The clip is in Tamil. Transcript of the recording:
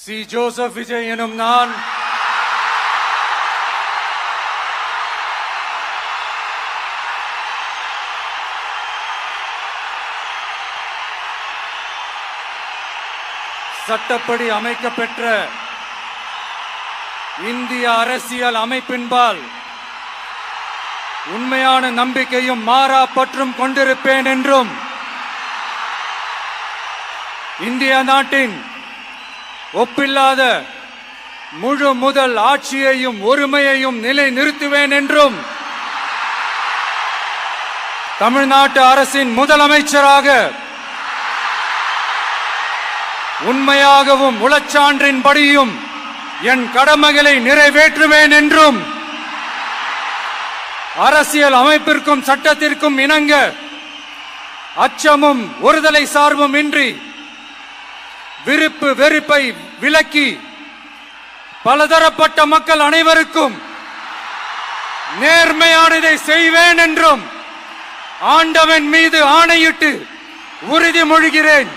சி. ஜோசப் விஜய் எனும் நான் சட்டப்படி அமைக்கப்பெற்ற இந்திய அரசியல் அமைப்பின்பால் உண்மையான நம்பிக்கையும் மாறா பற்றும் கொண்டிருப்பேன் என்றும் இந்திய நாட்டின் ஒப்பில்லாத முழு முதல் ஆட்சியையும் ஒருமையையும் நிலைநிறுத்துவேன் என்றும் தமிழ்நாட்டு அரசின் முதலமைச்சராக உண்மையாகவும் உளச்சான்றின்படியும் என் கடமைகளை நிறைவேற்றுவேன் என்றும் அரசியல் அமைப்பிற்கும் சட்டத்திற்கும் இணங்க அச்சமும் ஒருதலை சார்பும் இன்றி விருப்பு வெறுப்பை விலக்கி பலதரப்பட்ட மக்கள் அனைவருக்கும் நேர்மையானதை செய்வேன் என்றும் ஆண்டவன் மீது ஆணையிட்டு உறுதிமொழிகிறேன்.